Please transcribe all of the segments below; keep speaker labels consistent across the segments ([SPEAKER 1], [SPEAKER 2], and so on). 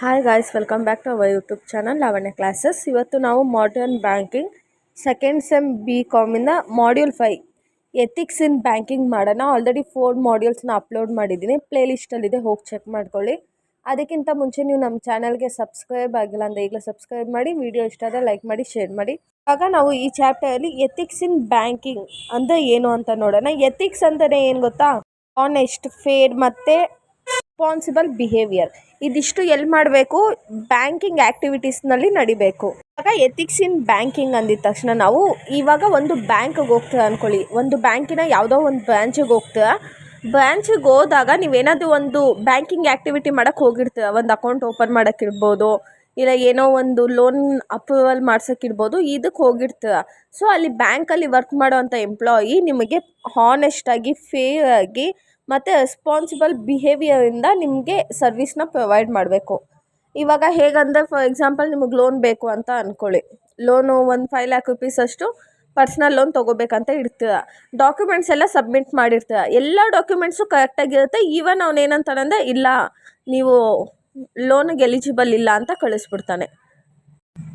[SPEAKER 1] Hi guys, welcome back to our YouTube channel Lavanya classes. ಇವತ್ತು ನಾವು modern banking second sem BCom module 5 ethics in banking ಮಾಡೋಣ. Already 4 ಮಾಡ್ಯೂಲ್ಸ್ನ upload ಮಾಡಿದ್ದೀನಿ, ಪ್ಲೇಲಿಸ್ಟಲ್ಲಿದೆ, ಹೋಗಿ ಚೆಕ್ ಮಾಡ್ಕೊಳ್ಳಿ. ಅದಕ್ಕಿಂತ ಮುಂಚೆ ನೀವು ನಮ್ಮ ಚಾನಲ್ಗೆ ಸಬ್ಸ್ಕ್ರೈಬ್ ಆಗಿಲ್ಲ ಅಂದರೆ ಈಗಲೇ ಸಬ್ಸ್ಕ್ರೈಬ್ ಮಾಡಿ, ವಿಡಿಯೋ ಇಷ್ಟ ಆದರೆ ಲೈಕ್ ಮಾಡಿ, ಶೇರ್ ಮಾಡಿ. ಆಗ ನಾವು ಈ ಚಾಪ್ಟರಲ್ಲಿ ಎಥಿಕ್ಸ್ ಇನ್ ಬ್ಯಾಂಕಿಂಗ್ ಅಂದರೆ ಏನು ಅಂತ ನೋಡೋಣ. ಎಥಿಕ್ಸ್ ಅಂದರೆ ಏನು ಗೊತ್ತಾ? ಆನೆಸ್ಟ್, ಫೇರ್ ಮತ್ತು ರೆಸ್ಪಾನ್ಸಿಬಲ್ ಬಿಹೇವಿಯರ್. ಇದಿಷ್ಟು ಎಲ್ಲಿ ಮಾಡಬೇಕು? ಬ್ಯಾಂಕಿಂಗ್ ಆ್ಯಕ್ಟಿವಿಟೀಸ್ನಲ್ಲಿ ನಡಿಬೇಕು. ಇವಾಗ ಎಥಿಕ್ಸ್ ಇನ್ ಬ್ಯಾಂಕಿಂಗ್ ಅಂದಿದ ತಕ್ಷಣ ನಾವು ಇವಾಗ ಒಂದು ಬ್ಯಾಂಕ್ಗೆ ಹೋಗ್ತೀವಿ ಅಂದ್ಕೊಳ್ಳಿ. ಒಂದು ಬ್ಯಾಂಕಿನ ಯಾವುದೋ ಒಂದು ಬ್ರಾಂಚಿಗೆ ಹೋಗ್ತೀವಿ. ಬ್ರಾಂಚಿಗೆ ಹೋದಾಗ ನೀವೇನಾದರೂ ಒಂದು ಬ್ಯಾಂಕಿಂಗ್ ಆ್ಯಕ್ಟಿವಿಟಿ ಮಾಡೋಕ್ಕೆ ಹೋಗಿರ್ತೀರ. ಒಂದು ಅಕೌಂಟ್ ಓಪನ್ ಮಾಡೋಕ್ಕಿರ್ಬೋದು, ಇಲ್ಲ ಏನೋ ಒಂದು ಲೋನ್ ಅಪ್ರೂವಲ್ ಮಾಡ್ಸೋಕ್ಕಿರ್ಬೋದು, ಇದಕ್ಕೆ ಹೋಗಿರ್ತೀರ. ಸೊ ಅಲ್ಲಿ ಬ್ಯಾಂಕಲ್ಲಿ ವರ್ಕ್ ಮಾಡೋವಂಥ ಎಂಪ್ಲಾಯಿ ನಿಮಗೆ ಹಾನೆಸ್ಟಾಗಿ, ಫೇರ್ ಆಗಿ ಮತ್ತು ರೆಸ್ಪಾನ್ಸಿಬಲ್ ಬಿಹೇವಿಯರಿಂದ ನಿಮಗೆ ಸರ್ವಿಸ್ನ ಪ್ರೊವೈಡ್ ಮಾಡಬೇಕು. ಇವಾಗ ಹೇಗಂದರೆ, ಫಾರ್ ಎಕ್ಸಾಂಪಲ್ ನಿಮಗೆ ಲೋನ್ ಬೇಕು ಅಂತ ಅಂದ್ಕೊಳ್ಳಿ. ಲೋನು ಒಂದು 5 lakh rupees ಅಷ್ಟು ಪರ್ಸ್ನಲ್ ಲೋನ್ ತೊಗೋಬೇಕಂತ ಇರ್ತೀರ. ಡಾಕ್ಯುಮೆಂಟ್ಸ್ ಎಲ್ಲ ಸಬ್ಮಿಟ್ ಮಾಡಿರ್ತೀರ. ಎಲ್ಲ ಡಾಕ್ಯುಮೆಂಟ್ಸು ಕರೆಕ್ಟಾಗಿರುತ್ತೆ. ಈವನ್ ಅವ್ನು ಏನಂತಾನಂದರೆ, ಇಲ್ಲ ನೀವು ಲೋನಿಗೆ ಎಲಿಜಿಬಲ್ ಇಲ್ಲ ಅಂತ ಕಳಿಸ್ಬಿಡ್ತಾನೆ.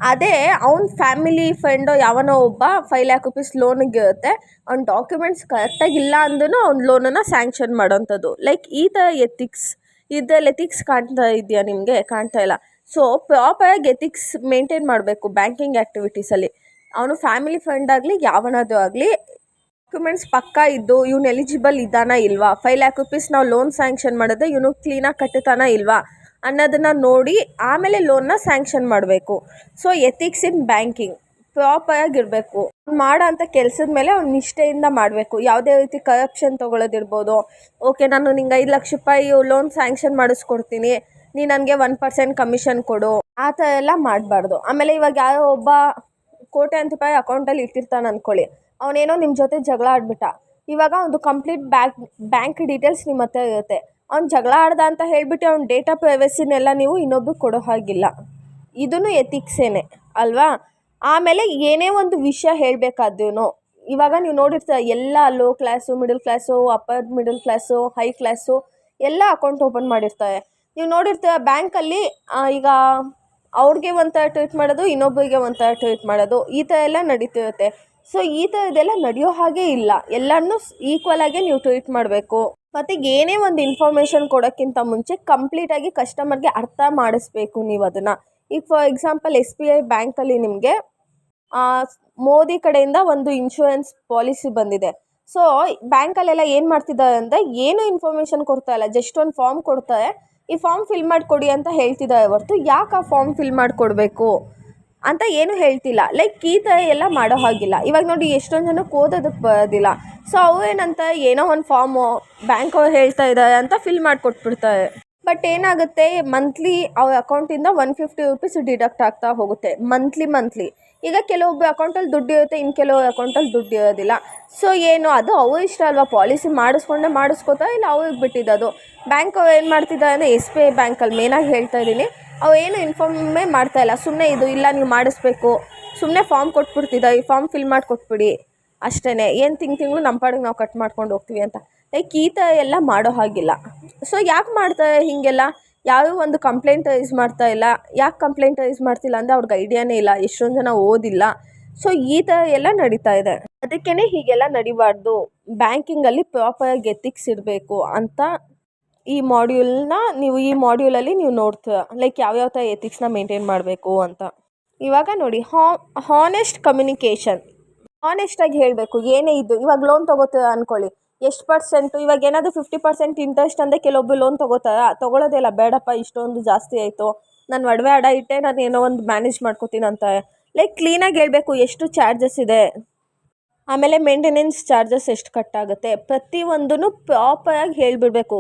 [SPEAKER 1] ಅದೇ ಅವ್ನ ಫ್ಯಾಮಿಲಿ ಫ್ರೆಂಡೋ ಯಾವನೋ ಒಬ್ಬ 5 lakh rupees ಲೋನಿಗೆ ಇರುತ್ತೆ, ಅವ್ನ ಡಾಕ್ಯುಮೆಂಟ್ಸ್ ಕರೆಕ್ಟಾಗಿಲ್ಲ ಅಂದ್ರೂ ಅವ್ನ ಲೋನನ್ನು ಸ್ಯಾಂಕ್ಷನ್ ಮಾಡೋವಂಥದ್ದು. ಲೈಕ್ ಈ ಥರ ಎಥಿಕ್ಸ್, ಇದರಲ್ಲಿ ಎಥಿಕ್ಸ್ ಕಾಣ್ತಾ ಇದೆಯಾ ನಿಮಗೆ? ಕಾಣ್ತಾ ಇಲ್ಲ. ಸೊ ಪ್ರಾಪರಾಗಿ ಎಥಿಕ್ಸ್ ಮೇಂಟೈನ್ ಮಾಡಬೇಕು ಬ್ಯಾಂಕಿಂಗ್ ಆ್ಯಕ್ಟಿವಿಟೀಸಲ್ಲಿ. ಅವನು ಫ್ಯಾಮಿಲಿ ಫ್ರೆಂಡ್ ಆಗಲಿ ಯಾವನಾದರೂ ಆಗಲಿ, ಡಾಕ್ಯುಮೆಂಟ್ಸ್ ಪಕ್ಕಾ ಇದ್ದು ಇವ್ನು ಎಲಿಜಿಬಲ್ ಇದ್ದಾನ ಇಲ್ವಾ, 5 lakh rupees ನಾವು ಲೋನ್ ಸ್ಯಾಂಕ್ಷನ್ ಮಾಡಿದ್ರೆ ಇವನು ಕ್ಲೀನಾಗಿ ಕಟ್ಟುತ್ತಾನ ಇಲ್ವಾ ಅನ್ನೋದನ್ನು ನೋಡಿ ಆಮೇಲೆ ಲೋನ್ನ ಸ್ಯಾಂಕ್ಷನ್ ಮಾಡಬೇಕು. ಸೊ ಎಥಿಕ್ಸ್ ಇನ್ ಬ್ಯಾಂಕಿಂಗ್ ಪ್ರಾಪರಾಗಿರಬೇಕು. ಮಾಡೋ ಅಂಥ ಕೆಲಸದ ಮೇಲೆ ಅವ್ನು ನಿಷ್ಠೆಯಿಂದ ಮಾಡಬೇಕು. ಯಾವುದೇ ರೀತಿ ಕರಪ್ಷನ್ ತೊಗೊಳ್ಳೋದಿರ್ಬೋದು. ಓಕೆ, ನಾನು ನಿಂಗೆ 5 ಲಕ್ಷ ರೂಪಾಯಿ ಲೋನ್ ಸ್ಯಾಂಕ್ಷನ್ ಮಾಡಿಸ್ಕೊಡ್ತೀನಿ, ನೀ ನನಗೆ 1% ಕಮಿಷನ್ ಕೊಡು, ಆ ಥರ ಎಲ್ಲ ಮಾಡಬಾರ್ದು. ಆಮೇಲೆ ಇವಾಗ ಯಾರೋ ಒಬ್ಬ ಕೋಟ್ಯಾಂತರ ರೂಪಾಯಿ ಅಕೌಂಟಲ್ಲಿ ಇಟ್ಟಿರ್ತಾನೆ ಅಂದ್ಕೊಳ್ಳಿ. ಅವನೇನೋ ನಿಮ್ಮ ಜೊತೆ ಜಗಳ ಆಡ್ಬಿಟ್ಟ. ಇವಾಗ ಒಂದು ಕಂಪ್ಲೀಟ್ ಬ್ಯಾಂಕ್ ಡೀಟೇಲ್ಸ್ ನಿಮ್ಮ ಹತ್ರ ಇರುತ್ತೆ. ಅವ್ನು ಜಗಳ ಆಡ್ದ ಅಂತ ಹೇಳಿಬಿಟ್ಟು ಅವ್ನ ಡೇಟಾ ಪ್ರೈವಸಿನೆಲ್ಲ ನೀವು ಇನ್ನೊಬ್ರಿಗೆ ಕೊಡೋ ಹಾಗಿಲ್ಲ. ಇದೂ ಎಥಿಕ್ಸೇನೆ ಅಲ್ವಾ? ಆಮೇಲೆ ಏನೇ ಒಂದು ವಿಷಯ ಹೇಳಬೇಕಾದ್ರೂ, ಇವಾಗ ನೀವು ನೋಡಿರ್ತೀರ ಎಲ್ಲ low class, middle class, upper middle class, high class ಎಲ್ಲ ಅಕೌಂಟ್ ಓಪನ್ ಮಾಡಿರ್ತಾರೆ. ನೀವು ನೋಡಿರ್ತೀರ ಬ್ಯಾಂಕಲ್ಲಿ ಈಗ ಅವ್ರಿಗೆ ಒಂಥರ ಟ್ರೀಟ್ ಮಾಡೋದು, ಇನ್ನೊಬ್ಬರಿಗೆ ಒಂಥರ ಟ್ರೀಟ್ ಮಾಡೋದು, ಈ ಥರ ಎಲ್ಲ ನಡೀತಿರುತ್ತೆ. ಸೊ ಈ ಥರದ್ದೆಲ್ಲ ನಡೆಯೋ ಹಾಗೆ ಇಲ್ಲ. ಎಲ್ಲನೂ ಈಕ್ವಲಾಗೆ ನೀವು ಟ್ರೀಟ್ ಮಾಡಬೇಕು. ಮತ್ತು ಏನೇ ಒಂದು ಇನ್ಫಾರ್ಮೇಷನ್ ಕೊಡೋಕ್ಕಿಂತ ಮುಂಚೆ ಕಂಪ್ಲೀಟಾಗಿ ಕಸ್ಟಮರ್ಗೆ ಅರ್ಥ ಮಾಡಿಸ್ಬೇಕು ನೀವು ಅದನ್ನು. ಈಗ ಫಾರ್ ಎಕ್ಸಾಂಪಲ್ SBI ಬ್ಯಾಂಕಲ್ಲಿ ನಿಮಗೆ ಮೋದಿ ಕಡೆಯಿಂದ ಒಂದು ಇನ್ಶೂರೆನ್ಸ್ ಪಾಲಿಸಿ ಬಂದಿದೆ. ಸೊ ಬ್ಯಾಂಕಲ್ಲೆಲ್ಲ ಏನು ಮಾಡ್ತಿದ್ದಾರೆ ಅಂದರೆ, ಏನೂ ಇನ್ಫಾರ್ಮೇಷನ್ ಕೊಡ್ತಾ ಇಲ್ಲ, ಜಸ್ಟ್ ಒಂದು ಫಾರ್ಮ್ ಕೊಡ್ತಾರೆ, ಈ ಫಾರ್ಮ್ ಫಿಲ್ ಮಾಡಿಕೊಡಿ ಅಂತ ಹೇಳ್ತಿದ್ದಾರೆ ಹೊರತು ಯಾಕೆ ಆ ಫಾರ್ಮ್ ಫಿಲ್ ಮಾಡಿಕೊಡ್ಬೇಕು ಅಂತ ಏನೂ ಹೇಳ್ತಿಲ್ಲ. ಲೈಕ್ ಈ ಥರ ಎಲ್ಲ ಮಾಡೋ ಹಾಗಿಲ್ಲ. ಇವಾಗ ನೋಡಿ, ಎಷ್ಟೊಂದು ಜನಕ್ಕೆ ಓದೋದಕ್ಕೆ ಬರೋದಿಲ್ಲ. ಸೊ ಅವೇನಂತ ಏನೋ ಒಂದು ಫಾರ್ಮು ಬ್ಯಾಂಕ್ ಅವ್ರು ಹೇಳ್ತಾ ಇದ್ದಾರೆ ಅಂತ ಫಿಲ್ ಮಾಡಿಕೊಟ್ಬಿಡ್ತಾರೆ. ಬಟ್ ಏನಾಗುತ್ತೆ, ಮಂತ್ಲಿ ಅವ್ರ ಅಕೌಂಟಿಂದ 150 rupees ಡಿಡಕ್ಟ್ ಆಗ್ತಾ ಹೋಗುತ್ತೆ ಮಂತ್ಲಿ. ಈಗ ಕೆಲವೊಬ್ಬರು ಅಕೌಂಟಲ್ಲಿ ದುಡ್ಡು ಇರುತ್ತೆ, ಇನ್ನು ಕೆಲವೊಬ್ಬರು ಅಕೌಂಟಲ್ಲಿ ದುಡ್ಡು ಇರೋದಿಲ್ಲ. ಸೊ ಏನು, ಅದು ಅವ್ರ ಇಷ್ಟ ಅಲ್ವಾ, ಪಾಲಿಸಿ ಮಾಡಿಸ್ಕೋತಾರೆ, ಇಲ್ಲ ಅವ್ರಿಗೆ ಬಿಟ್ಟಿದ್ದು. ಬ್ಯಾಂಕ್ ಅವ್ರು ಏನು ಮಾಡ್ತಿದ್ದಾರೆ ಅಂದರೆ, SBI ಬ್ಯಾಂಕಲ್ಲಿ ಮೇನಾಗಿ ಹೇಳ್ತಾ ಇದ್ದೀನಿ, ಅವು ಏನು ಇನ್ಫಾರ್ಮೇ ಮಾಡ್ತಾಯಿಲ್ಲ. ಸುಮ್ಮನೆ ಇದು ಇಲ್ಲ ನೀವು ಮಾಡಿಸ್ಬೇಕು, ಸುಮ್ಮನೆ ಫಾರ್ಮ್ ಕೊಟ್ಬಿಡ್ತಿದ್ದ, ಈ ಫಾರ್ಮ್ ಫಿಲ್ ಮಾಡಿ ಕೊಟ್ಬಿಡಿ ಅಷ್ಟೇ, ಏನು ತಿಂಗಳು ನಮ್ಮ ಪಾಡಿಗೆ ನಾವು ಕಟ್ ಮಾಡ್ಕೊಂಡು ಹೋಗ್ತೀವಿ ಅಂತ. ಲೈಕ್ ಈ ಥರ ಎಲ್ಲ ಮಾಡೋ ಹಾಗಿಲ್ಲ. ಸೊ ಯಾಕೆ ಮಾಡ್ತಾರೆ ಹೀಗೆಲ್ಲ? ಯಾವ ಒಂದು ಕಂಪ್ಲೇಂಟ್ ರೈಸ್ ಮಾಡ್ತಾ ಇಲ್ಲ. ಯಾಕೆ ಕಂಪ್ಲೇಂಟ್ ರೈಸ್ ಮಾಡ್ತಿಲ್ಲ ಅಂದರೆ ಅವ್ರಿಗೆ ಐಡಿಯಾನೇ ಇಲ್ಲ, ಎಷ್ಟೊಂದು ಜನ ಓದಿಲ್ಲ. ಸೊ ಈ ಥರ ಎಲ್ಲ ನಡೀತಾ ಇದೆ. ಅದಕ್ಕೇ ಹೀಗೆಲ್ಲ ನಡಿಬಾರ್ದು. ಬ್ಯಾಂಕಿಂಗಲ್ಲಿ ಪ್ರಾಪರಾಗಿ ಎಥಿಕ್ಸ್ ಇರಬೇಕು ಅಂತ ಈ ಮಾಡ್ಯೂಲಲ್ಲಿ ನೀವು ನೋಡ್ತೀರ. ಲೈಕ್ ಯಾವ್ಯಾವ ಥರ ಎಥಿಕ್ಸ್ನ ಮೇಂಟೈನ್ ಮಾಡಬೇಕು ಅಂತ. ಇವಾಗ ನೋಡಿ, ಹಾನೆಸ್ಟ್ ಕಮ್ಯುನಿಕೇಷನ್. ಹಾನೆಸ್ಟಾಗಿ ಹೇಳಬೇಕು. ಏನೇ ಇದ್ದು, ಇವಾಗ ಲೋನ್ ತೊಗೋತೀರ ಅಂದ್ಕೊಳ್ಳಿ, ಎಷ್ಟು ಪರ್ಸೆಂಟು, ಇವಾಗ ಏನಾದರೂ 50% ಇಂಟ್ರೆಸ್ಟ್ ಅಂದರೆ ಕೆಲವೊಬ್ಬರು ಲೋನ್ ತೊಗೊಳ್ಳೋದೇ ಇಲ್ಲ. ಬೇಡಪ್ಪ, ಇಷ್ಟೊಂದು ಜಾಸ್ತಿ ಆಯಿತು, ನಾನು ಒಡವೆ ಅಡ ಇಟ್ಟೆ ನಾನು ಏನೋ ಒಂದು ಮ್ಯಾನೇಜ್ ಮಾಡ್ಕೋತೀನಿ ಅಂತ. ಲೈಕ್ ಕ್ಲೀನಾಗಿ ಹೇಳಬೇಕು, ಎಷ್ಟು ಚಾರ್ಜಸ್ ಇದೆ, ಆಮೇಲೆ ಮೇಂಟೆನೆನ್ಸ್ ಚಾರ್ಜಸ್ ಎಷ್ಟು ಕಟ್ಟಾಗುತ್ತೆ, ಪ್ರತಿಯೊಂದೂ ಪ್ರಾಪರಾಗಿ ಹೇಳಿಬಿಡಬೇಕು.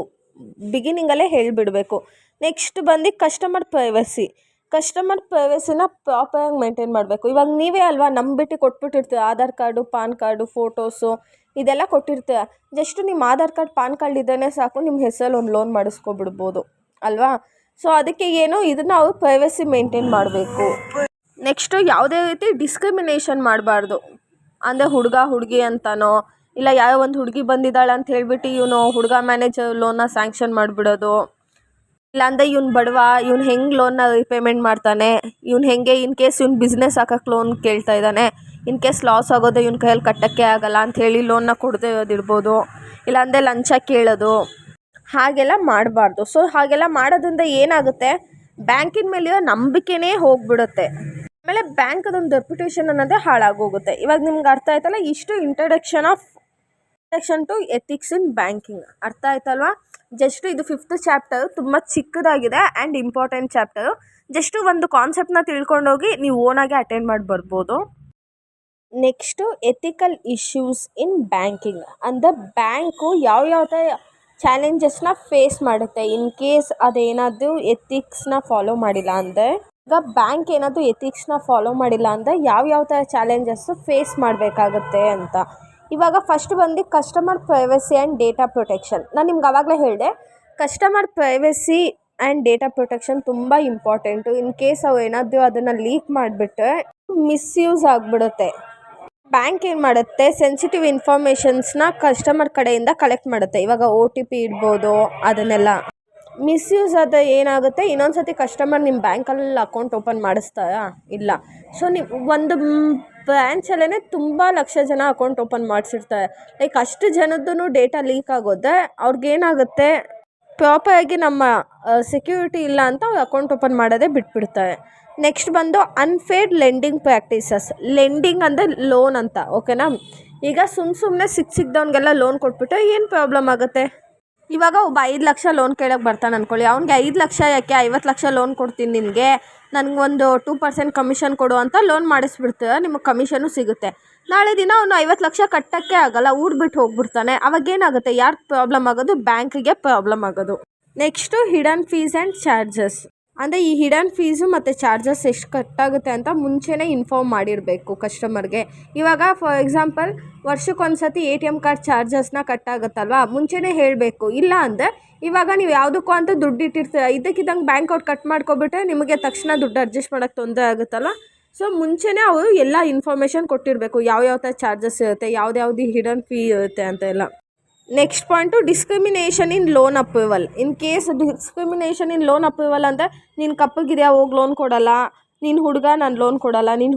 [SPEAKER 1] ಬಿಗಿನಿಂಗಲ್ಲೇ ಹೇಳಿಬಿಡಬೇಕು. ನೆಕ್ಸ್ಟ್ ಬಂದು ಕಸ್ಟಮರ್ ಪ್ರೈವಸಿನ ಪ್ರಾಪರಾಗಿ ಮೇಂಟೈನ್ ಮಾಡಬೇಕು. ಇವಾಗ ನೀವೇ ಅಲ್ವಾ ನಂಬಿಟ್ಟು ಕೊಟ್ಬಿಟ್ಟಿರ್ತೀರ, Aadhaar card, PAN card, photos ಇದೆಲ್ಲ ಕೊಟ್ಟಿರ್ತೀರ. ಜಸ್ಟ್ ನಿಮ್ಮ ಆಧಾರ್ ಕಾರ್ಡ್, ಪಾನ್ ಕಾರ್ಡ್ ಇದ್ರೇ ಸಾಕು, ನಿಮ್ಮ ಹೆಸರಲ್ಲಿ ಒಂದು ಲೋನ್ ಮಾಡಿಸ್ಕೊಬಿಡ್ಬೋದು ಅಲ್ವಾ? ಸೊ ಅದಕ್ಕೆ ಏನು, ಇದನ್ನು ಅವ್ರು ಪ್ರೈವಸಿ ಮೇಂಟೈನ್ ಮಾಡಬೇಕು. ನೆಕ್ಸ್ಟು ಯಾವುದೇ ರೀತಿ ಡಿಸ್ಕ್ರಿಮಿನೇಷನ್ ಮಾಡಬಾರ್ದು. ಅಂದರೆ ಹುಡುಗಿ ಅಂತನೋ, ಇಲ್ಲ ಯಾವ ಒಂದು ಹುಡುಗಿ ಬಂದಿದ್ದಾಳೆ ಅಂತ ಹೇಳಿಬಿಟ್ಟು ಇವನು ಹುಡುಗ ಮ್ಯಾನೇಜರ್ ಲೋನ್ನ ಸ್ಯಾಂಕ್ಷನ್ ಮಾಡಿಬಿಡೋದು, ಇಲ್ಲಾಂದರೆ ಇವ್ನು ಬಡವ, ಇವ್ನು ಹೆಂಗೆ ಲೋನ್ನ ರಿಪೇಮೆಂಟ್ ಮಾಡ್ತಾನೆ, ಇವ್ನು ಹೆಂಗೆ ಇನ್ ಕೇಸ್ ಇವ್ನು ಬಿಸ್ನೆಸ್ ಹಾಕಕ್ಕೆ ಲೋನ್ ಕೇಳ್ತಾ ಇದ್ದಾನೆ, ಇನ್ ಕೇಸ್ ಲಾಸ್ ಆಗೋದು ಇವ್ನ ಕೈಯಲ್ಲಿ ಕಟ್ಟೋಕ್ಕೆ ಆಗಲ್ಲ ಅಂಥೇಳಿ ಲೋನ್ನ ಕೊಡದೇ ಇರೋದಿರ್ಬೋದು, ಇಲ್ಲಾಂದರೆ ಲಂಚ ಕೇಳೋದು, ಹಾಗೆಲ್ಲ ಮಾಡಬಾರ್ದು. ಸೊ ಹಾಗೆಲ್ಲ ಮಾಡೋದ್ರಿಂದ ಏನಾಗುತ್ತೆ, ಬ್ಯಾಂಕಿನ ಮೇಲಿರೋ ನಂಬಿಕೆನೇ ಹೋಗ್ಬಿಡುತ್ತೆ. ಆಮೇಲೆ ಬ್ಯಾಂಕದೊಂದು ರೆಪ್ಯುಟೇಷನ್ ಅನ್ನೋದೇ ಹಾಳಾಗೋಗುತ್ತೆ. ಇವಾಗ ನಿಮ್ಗೆ ಅರ್ಥ ಆಯ್ತಲ್ಲ, ಇಷ್ಟು introduction to ethics in banking ಅರ್ಥ ಆಯ್ತಲ್ವಾ. ಜಸ್ಟ್ ಇದು 5th ಚಾಪ್ಟರ್, ತುಂಬ ಚಿಕ್ಕದಾಗಿದೆ ಆ್ಯಂಡ್ ಇಂಪಾರ್ಟೆಂಟ್ ಚಾಪ್ಟರು. ಜಸ್ಟು ಒಂದು ಕಾನ್ಸೆಪ್ಟನ್ನ ತಿಳ್ಕೊಂಡೋಗಿ ನೀವು ಓನಾಗಿ ಅಟೆಂಡ್ ಮಾಡಿ ಬರ್ಬೋದು. ನೆಕ್ಸ್ಟು ಎಥಿಕಲ್ ಇಶ್ಯೂಸ್ ಇನ್ ಬ್ಯಾಂಕಿಂಗ್ ಅಂದರೆ ಬ್ಯಾಂಕು ಯಾವ ಥರ ಚಾಲೆಂಜಸ್ನ ಫೇಸ್ ಮಾಡುತ್ತೆ ಇನ್ ಕೇಸ್ ಅದೇನಾದರೂ ಎಥಿಕ್ಸ್ನ ಫಾಲೋ ಮಾಡಿಲ್ಲ ಅಂದರೆ. ಈಗ ಬ್ಯಾಂಕ್ ಏನಾದರೂ ಎಥಿಕ್ಸ್ನ ಫಾಲೋ ಮಾಡಿಲ್ಲ ಅಂದರೆ ಯಾವ ಥರ ಚಾಲೆಂಜಸ್ಸು ಫೇಸ್ ಮಾಡಬೇಕಾಗತ್ತೆ ಅಂತ. ಇವಾಗ ಫಸ್ಟ್ ಬಂದು customer privacy and data protection. ನಾನು ನಿಮ್ಗೆ ಆವಾಗಲೇ ಹೇಳಿದೆ, customer privacy and data protection ತುಂಬ ಇಂಪಾರ್ಟೆಂಟು. ಇನ್ ಕೇಸ್ ಅವು ಏನಾದರೂ ಅದನ್ನು ಲೀಕ್ ಮಾಡಿಬಿಟ್ರೆ ಮಿಸ್ಯೂಸ್ ಆಗಿಬಿಡುತ್ತೆ. ಬ್ಯಾಂಕ್ ಏನು ಮಾಡುತ್ತೆ, ಸೆನ್ಸಿಟಿವ್ ಇನ್ಫಾರ್ಮೇಷನ್ಸ್ನ ಕಸ್ಟಮರ್ ಕಡೆಯಿಂದ ಕಲೆಕ್ಟ್ ಮಾಡುತ್ತೆ. ಇವಾಗ OTP ಇಡ್ಬೋದು, ಅದನ್ನೆಲ್ಲ ಮಿಸ್ಯೂಸ್ ಅದು ಏನಾಗುತ್ತೆ, ಇನ್ನೊಂದು ಸತಿ ಕಸ್ಟಮರ್ ನಿಮ್ಮ ಬ್ಯಾಂಕಲ್ಲಿ ಅಕೌಂಟ್ ಓಪನ್ ಮಾಡಿಸ್ತಾರಾ? ಇಲ್ಲ. ಸೊ ನೀವು ಒಂದು ಬ್ರ್ಯಾಂಚಲ್ಲೇ ತುಂಬ ಲಕ್ಷ ಜನ ಅಕೌಂಟ್ ಓಪನ್ ಮಾಡಿಸಿರ್ತಾರೆ. ಲೈಕ್ ಅಷ್ಟು ಜನದ್ದು ಡೇಟಾ ಲೀಕ್ ಆಗೋದ್ರೆ ಅವ್ರಿಗೇನಾಗುತ್ತೆ, ಪ್ರಾಪರಾಗಿ ನಮ್ಮ ಸೆಕ್ಯೂರಿಟಿ ಇಲ್ಲ ಅಂತ ಅವ್ರು ಅಕೌಂಟ್ ಓಪನ್ ಮಾಡೋದೇ ಬಿಟ್ಬಿಡ್ತಾರೆ. ನೆಕ್ಸ್ಟ್ ಬಂದು ಅನ್ಫೇರ್ ಲೆಂಡಿಂಗ್ ಪ್ರಾಕ್ಟೀಸಸ್. ಲೆಂಡಿಂಗ್ ಅಂದರೆ ಲೋನ್ ಅಂತ, ಓಕೆನಾ. ಈಗ ಸುಮ್ಮನೆ ಸಿಕ್ದವನಿಗೆಲ್ಲ ಲೋನ್ ಕೊಟ್ಬಿಟ್ಟು ಏನು ಪ್ರಾಬ್ಲಮ್ ಆಗುತ್ತೆ. ಇವಾಗ ಒಬ್ಬ 5 ಲಕ್ಷ ಲೋನ್ ಕೇಳೋಕ್ಕೆ ಬರ್ತಾನೆ ಅಂದ್ಕೊಳ್ಳಿ, ಅವ್ನಿಗೆ 5 ಲಕ್ಷ ಯಾಕೆ 50 ಲಕ್ಷ ಲೋನ್ ಕೊಡ್ತೀನಿ ನಿನಗೆ, ನನಗೊಂದು 2% ಕಮಿಷನ್ ಕೊಡು ಅಂತ ಲೋನ್ ಮಾಡಿಸ್ಬಿಡ್ತೀರ, ನಿಮಗೆ ಕಮಿಷನು ಸಿಗುತ್ತೆ. ನಾಳೆ ದಿನ ಅವನು 50 ಲಕ್ಷ ಕಟ್ಟೋಕ್ಕೆ ಆಗಲ್ಲ, ಊಡ್ಬಿಟ್ಟು ಹೋಗ್ಬಿಡ್ತಾನೆ. ಅವಾಗೇನಾಗುತ್ತೆ, ಯಾರು ಪ್ರಾಬ್ಲಮ್ ಆಗೋದು, ಬ್ಯಾಂಕಿಗೆ ಪ್ರಾಬ್ಲಮ್ ಆಗೋದು. Next hidden fees and charges. ಅಂದರೆ ಈ ಹಿಡನ್ ಫೀಸು ಮತ್ತು ಚಾರ್ಜಸ್ ಎಷ್ಟು ಕಟ್ಟಾಗುತ್ತೆ ಅಂತ ಮುಂಚೆನೇ ಇನ್ಫಾರ್ಮ್ ಮಾಡಿರಬೇಕು ಕಸ್ಟಮರ್ಗೆ. ಇವಾಗ ಫಾರ್ ಎಕ್ಸಾಂಪಲ್ ವರ್ಷಕ್ಕೊಂದು ಸತಿ ATM ಕಾರ್ಡ್ ಚಾರ್ಜಸ್ನ ಕಟ್ಟಾಗುತ್ತಲ್ವ, ಮುಂಚೆನೇ ಹೇಳಬೇಕು. ಇಲ್ಲ ಅಂದರೆ ಇವಾಗ ನೀವು ಯಾವುದಕ್ಕೂ ಅಂತ ದುಡ್ಡು ಇಟ್ಟಿರ್ತೀರ, ಇದಕ್ಕಿದ್ದಂಗೆ ಬ್ಯಾಂಕ್ ಅವ್ರು ಕಟ್ ಮಾಡ್ಕೊಬಿಟ್ರೆ ನಿಮಗೆ ತಕ್ಷಣ ದುಡ್ಡು ಅಡ್ಜಸ್ಟ್ ಮಾಡೋಕ್ಕೆ ತೊಂದರೆ ಆಗುತ್ತಲ್ವ. ಸೊ ಮುಂಚೆನೇ ಅವರು ಎಲ್ಲ ಇನ್ಫಾರ್ಮೇಷನ್ ಕೊಟ್ಟಿರಬೇಕು, ಯಾವ ಥರ ಚಾರ್ಜಸ್ ಇರುತ್ತೆ, ಯಾವ್ದು ಹಿಡನ್ ಫೀ ಇರುತ್ತೆ ಅಂತ ಎಲ್ಲ. Next point discrimination in loan approval. In case discrimination in loan approval ಅಂದರೆ, ನೀನು ಕಪ್ಪಗಿದೆಯಾ ಹೋಗಿ ಲೋನ್ ಕೊಡಲ್ಲ, ನೀನು ಹುಡುಗ ನಾನು ಲೋನ್ ಕೊಡಲ್ಲ, ನೀನು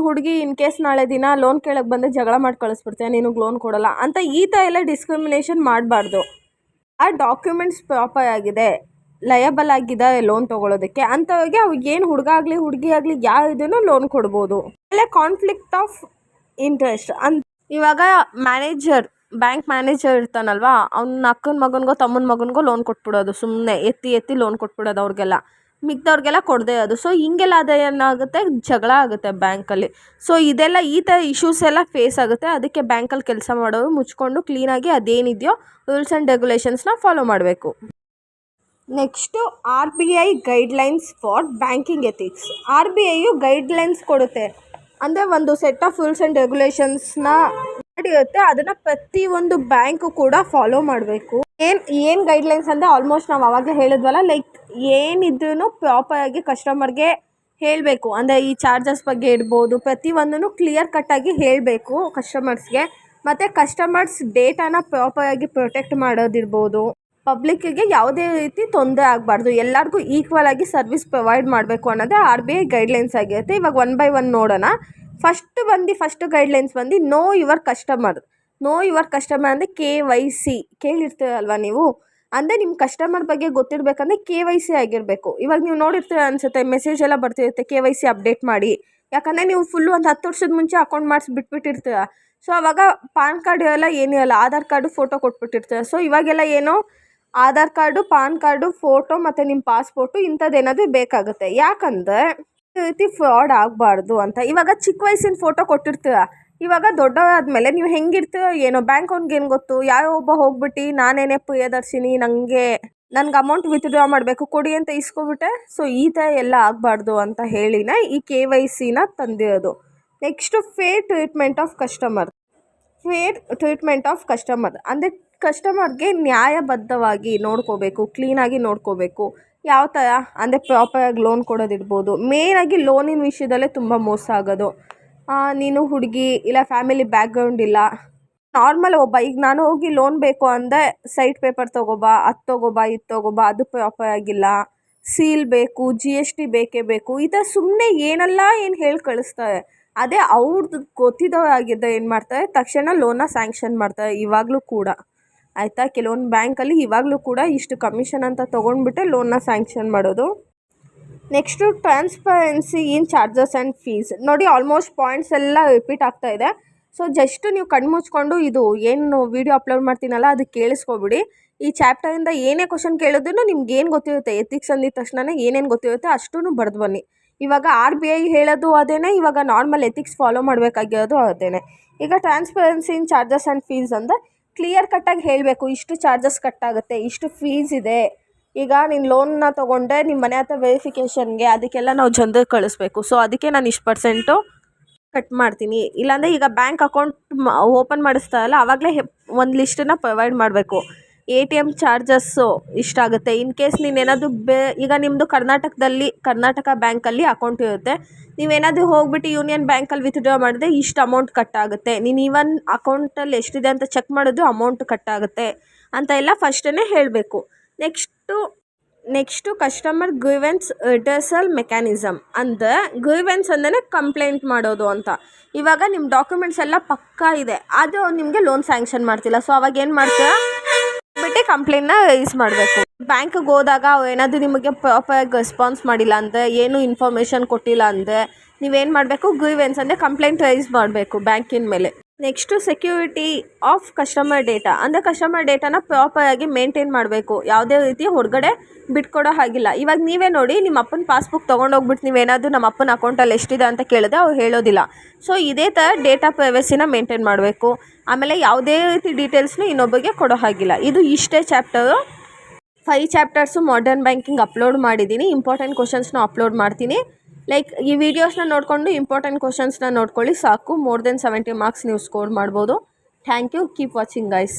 [SPEAKER 1] ಹುಡುಗಿ ಇನ್ ಕೇಸ್ ನಾಳೆ ದಿನ ಲೋನ್ ಕೇಳಕ್ಕೆ ಬಂದರೆ ಜಗಳ ಮಾಡಿ ಕಳಿಸ್ಬಿಡ್ತೀಯ, ನಿನಗೆ ಲೋನ್ ಕೊಡಲ್ಲ ಅಂತ ಈ ಥರ ಎಲ್ಲ ಡಿಸ್ಕ್ರಿಮಿನೇಷನ್ ಮಾಡಬಾರ್ದು. ಆ ಡಾಕ್ಯುಮೆಂಟ್ಸ್ ಪ್ರಾಪರ್ ಆಗಿದೆ, ಲಯಬಲ್ ಆಗಿದೆ ಲೋನ್ ತೊಗೊಳೋದಕ್ಕೆ, ಅಂಥವ್ರಿಗೆ ಅವ್ರಿಗೇನು ಹುಡುಗ ಆಗಲಿ ಹುಡುಗಿ ಆಗಲಿ ಯಾವುದನ್ನು ಲೋನ್ ಕೊಡ್ಬೋದು. ಆಮೇಲೆ ಕಾನ್ಫ್ಲಿಕ್ಟ್ ಆಫ್ ಇಂಟ್ರೆಸ್ಟ್ ಇವಾಗ ಬ್ಯಾಂಕ್ ಮ್ಯಾನೇಜರ್ ಇರ್ತಾನಲ್ವ, ಅವ್ನ ಅಕ್ಕನ ಮಗನಿಗೋ ತಮ್ಮನ ಮಗನಿಗೋ ಲೋನ್ ಕೊಟ್ಬಿಡೋದು, ಸುಮ್ಮನೆ ಎತ್ತಿ ಲೋನ್ ಕೊಟ್ಬಿಡೋದು ಅವ್ರಿಗೆಲ್ಲ, ಮಿಕ್ದವ್ರಿಗೆಲ್ಲ ಕೊಡದೇ ಇರೋದು. ಸೊ ಹಿಂಗೆಲ್ಲ ಅದು ಏನಾಗುತ್ತೆ, ಜಗಳ ಆಗುತ್ತೆ ಬ್ಯಾಂಕಲ್ಲಿ. ಸೊ ಇದೆಲ್ಲ ಈ ಥರ ಇಶ್ಯೂಸ್ ಎಲ್ಲ ಫೇಸ್ ಆಗುತ್ತೆ. ಅದಕ್ಕೆ ಬ್ಯಾಂಕಲ್ಲಿ ಕೆಲಸ ಮಾಡೋರು ಮುಚ್ಕೊಂಡು ಕ್ಲೀನಾಗಿ ಅದೇನಿದೆಯೋ ರೂಲ್ಸ್ ಆ್ಯಂಡ್ ರೆಗ್ಯುಲೇಷನ್ಸ್ನ ಫಾಲೋ ಮಾಡಬೇಕು. Next RBI guidelines for banking ethics. RBI guidelines ಕೊಡುತ್ತೆ, ಅಂದರೆ ಒಂದು ಸೆಟ್ ಆಫ್ ರೂಲ್ಸ್ ಆ್ಯಂಡ್ ರೆಗ್ಯುಲೇಷನ್ಸ್ನ ಮಾಡಿರುತ್ತೆ, ಅದನ್ನು ಪ್ರತಿಯೊಂದು ಬ್ಯಾಂಕು ಕೂಡ ಫಾಲೋ ಮಾಡಬೇಕು. ಏನು ಗೈಡ್ಲೈನ್ಸ್ ಅಂದರೆ ಆಲ್ಮೋಸ್ಟ್ ನಾವು ಆವಾಗಲೇ ಹೇಳಿದ್ವಲ್ಲ, ಲೈಕ್ ಏನಿದ್ರೂ ಪ್ರಾಪರಾಗಿ ಕಸ್ಟಮರ್ಗೆ ಹೇಳಬೇಕು. ಅಂದರೆ ಈ ಚಾರ್ಜಸ್ ಬಗ್ಗೆ ಇರ್ಬೋದು, ಪ್ರತಿಯೊಂದನ್ನು ಕ್ಲಿಯರ್ ಕಟ್ಟಾಗಿ ಹೇಳಬೇಕು ಕಸ್ಟಮರ್ಸ್ಗೆ. ಮತ್ತು ಕಸ್ಟಮರ್ಸ್ ಡೇಟಾನ ಪ್ರಾಪರಾಗಿ ಪ್ರೊಟೆಕ್ಟ್ ಮಾಡೋದಿರ್ಬೋದು, ಪಬ್ಲಿಕ್ಕಿಗೆ ಯಾವುದೇ ರೀತಿ ತೊಂದರೆ ಆಗಬಾರ್ದು, ಎಲ್ಲರಿಗೂ ಈಕ್ವಲ್ ಆಗಿ ಸರ್ವಿಸ್ ಪ್ರೊವೈಡ್ ಮಾಡಬೇಕು ಅನ್ನೋದೇ RBI ಗೈಡ್ಲೈನ್ಸ್ ಆಗಿರುತ್ತೆ. ಇವಾಗ 1 by 1 ನೋಡೋಣ. ಫಸ್ಟ್ ಗೈಡ್ಲೈನ್ಸ್ ಬಂದು ನೋ ಯುವರ್ ಕಸ್ಟಮರ್ ಅಂದರೆ KYC ಕೇಳಿರ್ತೀರಲ್ವ ನೀವು. ಅಂದರೆ ನಿಮ್ಮ ಕಸ್ಟಮರ್ ಬಗ್ಗೆ ಗೊತ್ತಿರಬೇಕಂದ್ರೆ KYC ಆಗಿರಬೇಕು. ಇವಾಗ ನೀವು ನೋಡಿರ್ತೀರ ಅನಿಸುತ್ತೆ, ಮೆಸೇಜ್ ಎಲ್ಲ ಬರ್ತಿರುತ್ತೆ KYC ಅಪ್ಡೇಟ್ ಮಾಡಿ. ಯಾಕಂದರೆ ನೀವು ಫುಲ್ಲು ಒಂದು 10 ವರ್ಷದ ಮುಂಚೆ ಅಕೌಂಟ್ ಮಾಡಿಸಿ ಬಿಟ್ಬಿಟ್ಟಿರ್ತೀರ. ಸೊ ಆವಾಗ ಪಾನ್ ಕಾರ್ಡ್ ಇರಲ್ಲ, ಏನಿರಲ್ಲ, ಆಧಾರ್ ಕಾರ್ಡು ಫೋಟೋ ಕೊಟ್ಬಿಟ್ಟಿರ್ತೀರ. ಸೊ ಇವಾಗೆಲ್ಲ ಏನೋ Aadhaar card, PAN card, photo ಮತ್ತು ನಿಮ್ಮ ಪಾಸ್ಪೋರ್ಟು ಇಂಥದ್ದೇನಾದರೂ ಬೇಕಾಗುತ್ತೆ. ಯಾಕಂದರೆ ಈ ರೀತಿ ಫ್ರಾಡ್ ಆಗಬಾರ್ದು ಅಂತ. ಇವಾಗ ಚಿಕ್ಕ ವಯಸ್ಸಿನ ಫೋಟೋ ಕೊಟ್ಟಿರ್ತೀರ, ಇವಾಗ ದೊಡ್ಡವರಾದ್ಮೇಲೆ ನೀವು ಹೆಂಗಿರ್ತೀರೋ ಏನೋ, ಬ್ಯಾಂಕ್ ಅವ್ನಿಗೇನು ಗೊತ್ತು, ಯಾವ ಒಬ್ಬ ಹೋಗ್ಬಿಟ್ಟು ನಾನೇನೇ ಪ್ರಿಯದರ್ಶಿನಿ, ನನಗೆ ಅಮೌಂಟ್ ವಿತ್ಡ್ರಾ ಮಾಡಬೇಕು ಕೊಡಿ ಅಂತ ಇಸ್ಕೊಬಿಟ್ಟೆ. ಸೊ ಈ ಥರ ಎಲ್ಲ ಆಗಬಾರ್ದು ಅಂತ ಹೇಳಿನೇ ಈ KYCನ ತಂದಿರೋದು. Next fair treatment of customer ಅಂದರೆ ಕಸ್ಟಮರ್ಗೆ ನ್ಯಾಯಬದ್ಧವಾಗಿ ನೋಡ್ಕೋಬೇಕು, ಕ್ಲೀನಾಗಿ ನೋಡ್ಕೋಬೇಕು. ಯಾವ ಥರ ಅಂದರೆ ಪ್ರಾಪರಾಗಿ ಲೋನ್ ಕೊಡೋದಿರ್ಬೋದು. ಮೇಯ್ನಾಗಿ ಲೋನಿನ ವಿಷಯದಲ್ಲೇ ತುಂಬ ಮೋಸ ಆಗೋದು. ನೀನು ಹುಡುಗಿ ಇಲ್ಲ, ಫ್ಯಾಮಿಲಿ ಬ್ಯಾಕ್ಗ್ರೌಂಡ್ ಇಲ್ಲ, ನಾರ್ಮಲ್ ಒಬ್ಬ ಈಗ ನಾನು ಹೋಗಿ ಲೋನ್ ಬೇಕು ಅಂದೆ ಸೈಟ್ ಪೇಪರ್ ತೊಗೊಬಾ ಅದು ತೊಗೊಬಾ ಇದು ತೊಗೊಬಾ ಅದು ಪ್ರಾಪರ್ ಆಗಿಲ್ಲ, ಸೀಲ್ ಬೇಕು, GST ಬೇಕೇ ಬೇಕು, ಈ ಥರ ಸುಮ್ಮನೆ ಏನೆಲ್ಲ ಏನು ಹೇಳಿ ಕಳಿಸ್ತಾರೆ. ಅದೇ ಅವ್ರದ್ದು ಗೊತ್ತಿದ್ದವರಾಗಿದ್ದರೆ ಏನು ಮಾಡ್ತಾರೆ, ತಕ್ಷಣ ಲೋನ್ನ ಸ್ಯಾಂಕ್ಷನ್ ಮಾಡ್ತಾರೆ ಇವಾಗಲೂ ಕೂಡ. ಆಯಿತಾ, ಕೆಲವೊಂದು ಬ್ಯಾಂಕಲ್ಲಿ ಇವಾಗಲೂ ಕೂಡ ಇಷ್ಟು ಕಮಿಷನ್ ಅಂತ ತೊಗೊಂಡ್ಬಿಟ್ಟೆ ಲೋನ್ನ ಸ್ಯಾಂಕ್ಷನ್ ಮಾಡೋದು. Next transparency in charges and fees. ನೋಡಿ ಆಲ್ಮೋಸ್ಟ್ ಪಾಯಿಂಟ್ಸ್ ಎಲ್ಲ ರಿಪೀಟ್ ಆಗ್ತಾ ಇದೆ. ಸೊ ಜಸ್ಟ್ ನೀವು ಕಣ್ಣು ಮುಚ್ಕೊಂಡು ಇದು ಏನು ವೀಡಿಯೋ ಅಪ್ಲೋಡ್ ಮಾಡ್ತೀನಲ್ಲ ಅದು ಕೇಳಿಸ್ಕೊಬಿಡಿ. ಈ ಚಾಪ್ಟರಿಂದ ಏನೇ ಕ್ವಶನ್ ಕೇಳಿದ್ರು ನಿಮ್ಗೆ ಏನು ಗೊತ್ತಿರುತ್ತೆ, ಎಥಿಕ್ಸ್ ಅಂದಿದ ತಕ್ಷಣ ಏನೇನು ಗೊತ್ತಿರುತ್ತೆ ಅಷ್ಟೂ ಬರೆದು ಬನ್ನಿ. ಇವಾಗ RBI ಹೇಳೋದು ಅದೇನೆ, ಇವಾಗ ನಾರ್ಮಲ್ ಎಥಿಕ್ಸ್ ಫಾಲೋ ಮಾಡಬೇಕಾಗಿರೋದು ಅದೇನೆ. ಈಗ transparency in charges and fees ಅಂದರೆ ಕ್ಲಿಯರ್ ಕಟ್ಟಾಗಿ ಹೇಳಬೇಕು, ಇಷ್ಟು ಚಾರ್ಜಸ್ ಕಟ್ಟಾಗುತ್ತೆ, ಇಷ್ಟು ಫೀಸ್ ಇದೆ. ಈಗ ನೀನು ಲೋನ್ನ ತೊಗೊಂಡೆ ನಿಮ್ಮ ಮನೆ ಹತ್ರ ವೆರಿಫಿಕೇಷನ್ಗೆ ಅದಕ್ಕೆಲ್ಲ ನಾವು ಜನರಿಗೆ ಕಳಿಸ್ಬೇಕು. ಸೊ ಅದಕ್ಕೆ ನಾನು ಇಷ್ಟು % ಕಟ್ ಮಾಡ್ತೀನಿ. ಇಲ್ಲಾಂದರೆ ಈಗ ಬ್ಯಾಂಕ್ ಅಕೌಂಟ್ ಓಪನ್ ಮಾಡಿಸ್ತಾರಲ್ಲ ಆವಾಗಲೇ ಒಂದು ಲಿಸ್ಟನ್ನು ಪ್ರೊವೈಡ್ ಮಾಡಬೇಕು. ATM ಚಾರ್ಜಸ್ಸು ಇಷ್ಟಾಗುತ್ತೆ. ಇನ್ ಕೇಸ್ ನೀನೇನಾದರೂ ಈಗ ನಿಮ್ಮದು ಕರ್ನಾಟಕ ಬ್ಯಾಂಕಲ್ಲಿ ಅಕೌಂಟ್ ಇರುತ್ತೆ, ನೀವೇನಾದರೂ ಹೋಗ್ಬಿಟ್ಟು ಯೂನಿಯನ್ ಬ್ಯಾಂಕಲ್ಲಿ ವಿತ್ಡ್ರಾ ಮಾಡಿದ್ರೆ ಇಷ್ಟು ಅಮೌಂಟ್ ಕಟ್ಟಾಗುತ್ತೆ, ನೀನು ಈವನ್ ಅಕೌಂಟಲ್ಲಿ ಎಷ್ಟಿದೆ ಅಂತ ಚೆಕ್ ಮಾಡಿದ್ರು ಅಮೌಂಟ್ ಕಟ್ಟಾಗುತ್ತೆ ಅಂತ ಎಲ್ಲ ಫಸ್ಟೇ ಹೇಳಬೇಕು. Next customer grievance redressal mechanism ಅಂದರೆ ಗ್ರೀವೆನ್ಸ್ ಅಂದರೆ ಕಂಪ್ಲೇಂಟ್ ಮಾಡೋದು ಅಂತ. ಇವಾಗ ನಿಮ್ಮ ಡಾಕ್ಯುಮೆಂಟ್ಸ್ ಎಲ್ಲ ಪಕ್ಕಾ ಇದೆ, ಅದು ನಿಮಗೆ ಲೋನ್ ಸ್ಯಾಂಕ್ಷನ್ ಮಾಡ್ತಿಲ್ಲ. ಸೊ ಅವಾಗ ಏನು ಮಾಡ್ತೀರಾ, ಬಿಟ್ಟು ಕಂಪ್ಲೇಂಟ್ನ ರೈಸ್ ಮಾಡಬೇಕು. ಬ್ಯಾಂಕಿಗೆ ಹೋದಾಗ ಏನಾದರೂ ನಿಮಗೆ ಪ್ರಾಪರಾಗಿ ರೆಸ್ಪಾನ್ಸ್ ಮಾಡಿಲ್ಲ ಅಂದರೆ, ಏನು ಇನ್ಫಾರ್ಮೇಷನ್ ಕೊಟ್ಟಿಲ್ಲ ಅಂದರೆ ನೀವೇನು ಮಾಡಬೇಕು, ಗ್ರೀವೆನ್ಸ್ ಅಂದರೆ ಕಂಪ್ಲೇಂಟ್ ರೈಸ್ ಮಾಡಬೇಕು ಬ್ಯಾಂಕಿನ ಮೇಲೆ. Next security of customer data ಅಂದರೆ ಕಸ್ಟಮರ್ ಡೇಟಾನ ಪ್ರಾಪರಾಗಿ ಮೇಂಟೈನ್ ಮಾಡಬೇಕು, ಯಾವುದೇ ರೀತಿ ಹೊರಗಡೆ ಬಿಟ್ಕೊಡೋ ಹಾಗಿಲ್ಲ. ಇವಾಗ ನೀವೇ ನೋಡಿ, ನಿಮ್ಮ ಅಪ್ಪನ ಪಾಸ್ಬುಕ್ ತೊಗೊಂಡೋಗ್ಬಿಟ್ಟು ನೀವೇನಾದರೂ ನಮ್ಮ ಅಪ್ಪನ ಅಕೌಂಟಲ್ಲಿ ಎಷ್ಟಿದೆ ಅಂತ ಕೇಳಿದ್ರೆ ಅವ್ರು ಹೇಳೋದಿಲ್ಲ. ಸೊ ಇದೇ ಥರ ಡೇಟಾ ಪ್ರೈವಸಿನ ಮೇಂಟೈನ್ ಮಾಡಬೇಕು. ಆಮೇಲೆ ಯಾವುದೇ ರೀತಿ ಡೀಟೇಲ್ಸ್ನು ಇನ್ನೊಬ್ಬರಿಗೆ ಕೊಡೋ ಹಾಗಿಲ್ಲ. ಇದು ಇಷ್ಟೇ chapter. 5 chapters modern banking upload ಮಾಡಿದ್ದೀನಿ. ಇಂಪಾರ್ಟೆಂಟ್ ಕ್ವಶನ್ಸ್ನ ಅಪ್ಲೋಡ್ ಮಾಡ್ತೀನಿ. ಲೈಕ್ ಈ ವಿಡಿಯೋಸ್ನ ನೋಡಿಕೊಂಡು ಇಂಪಾರ್ಟೆಂಟ್ ಕ್ವಶನ್ಸ್ನ ನೋಡ್ಕೊಳ್ಳಿ ಸಾಕು. ಮೋರ್ ದೆನ್ 70 ಮಾರ್ಕ್ಸ್ ನೀವು ಸ್ಕೋರ್ ಮಾಡ್ಬೋದು. Thank you. Keep watching guys.